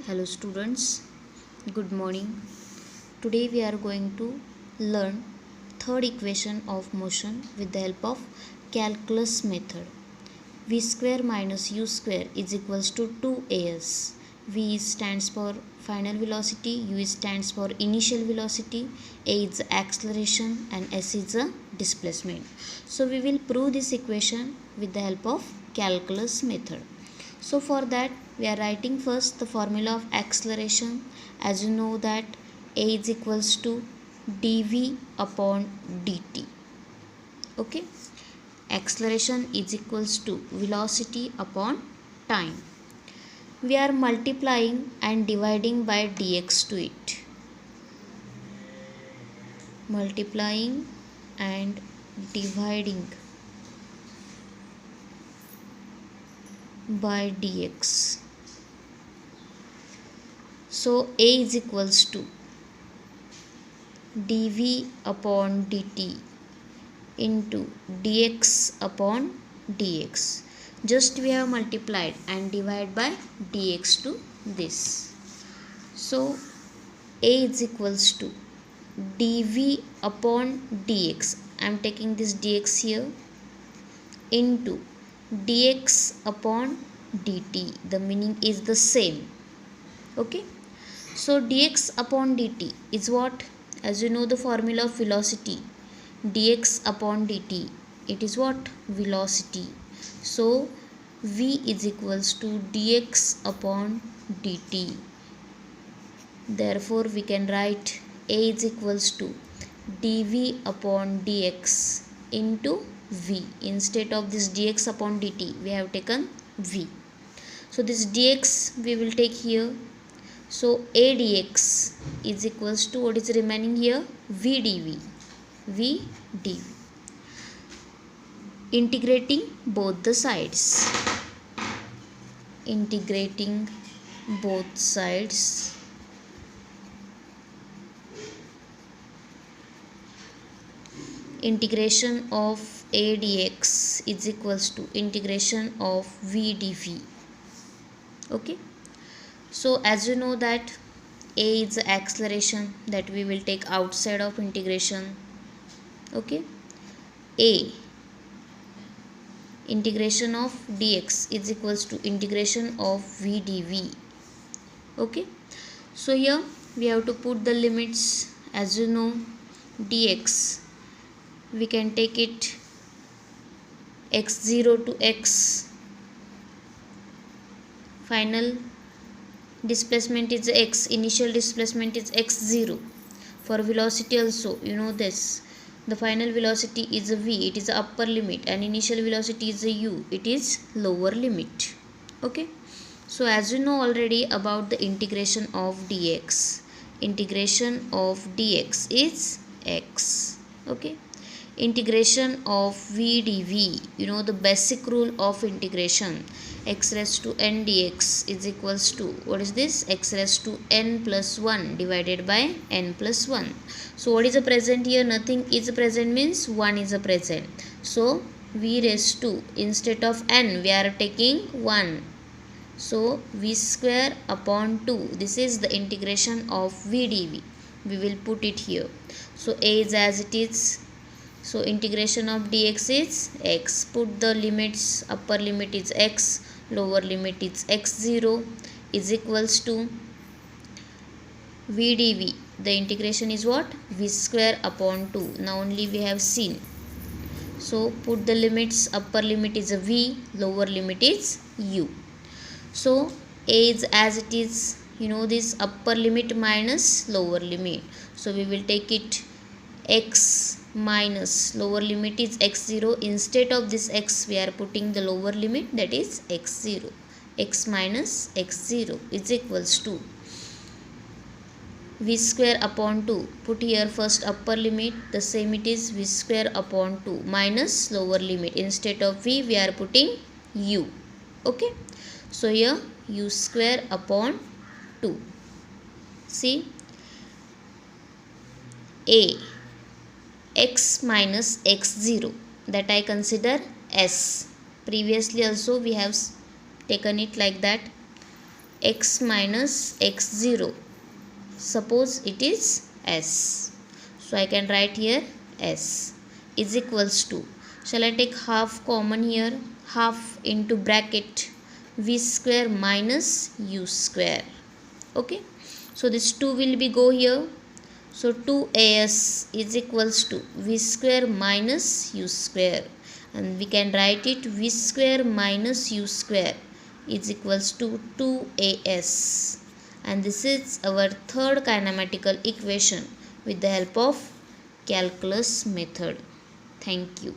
Hello students, good morning. Today we are going to learn third equation of motion with the help of calculus method. V square minus u square is equals to 2as. V stands for final velocity, u stands for initial velocity, a is the acceleration and s is the displacement. So we will prove this equation with the help of calculus method. So for that we are writing first the formula of acceleration. As you know that a is equals to dv upon dt. Okay, acceleration is equals to velocity upon time. We are multiplying and dividing by dx to it. Multiplying and dividing by dx. So a is equals to dv upon dt into dx upon dx. Just we have multiplied and divide by dx to this. So a is equals to dv upon dx. I am taking this dx here into dx upon dt. The meaning is the same. Okay, so dx upon dt is what? As you know the formula of velocity, dx upon dt, it is what? Velocity. So v is equals to dx upon dt. Therefore we can write a is equals to dv upon dx into v. Instead of this dx upon dt we have taken v. So this dx we will take here. So a dx is equals to what is remaining here? v dv. v dv. Integrating both the sides. Integrating both sides. Integration of a dx is equals to integration of v dv. Okay, so as you know that a is the acceleration that we will take outside of integration. Okay, a integration of dx is equals to integration of v dv. Okay, so here we have to put the limits. As you know dx, we can take it x0 to x. Final displacement is x, initial displacement is x0. For velocity also you know this, the final velocity is a v, it is a upper limit, and initial velocity is a u, it is lower limit. Okay, so as you know already about the integration of dx, integration of dx is x. Okay, integration of v dv, you know the basic rule of integration, x raised to n dx is equals to, what is this? X raised to n plus 1 divided by n plus 1. So what is the present here? Nothing is present means 1 is a present. So v raised to, instead of n we are taking 1. So v square upon 2. This is the integration of v dv. We will put it here. So a is as it is. So integration of dx is x. Put the limits. Upper limit is x, lower limit is x0 is equals to v dv. The integration is what? V square upon 2. Now only we have seen. So put the limits. Upper limit is a v, lower limit is u. So a is as it is. You know this, upper limit minus lower limit. So we will take it x minus lower limit is x0. Instead of this x we are putting the lower limit, that is x0. X minus x0 is equals to v square upon 2. Put here first upper limit, the same it is v square upon 2 minus lower limit. Instead of v we are putting u. Okay, so here u square upon 2. See, a x minus x0, that I consider s. Previously also we have taken it like that. x minus x0. Suppose it is s. So I can write here s is equals to, shall I take half common here? Half into bracket v square minus u square. Okay. So this 2 will be go here. So 2as is equals to v square minus u square, and we can write it v square minus u square is equals to 2as, and this is our third kinematical equation with the help of calculus method. Thank you.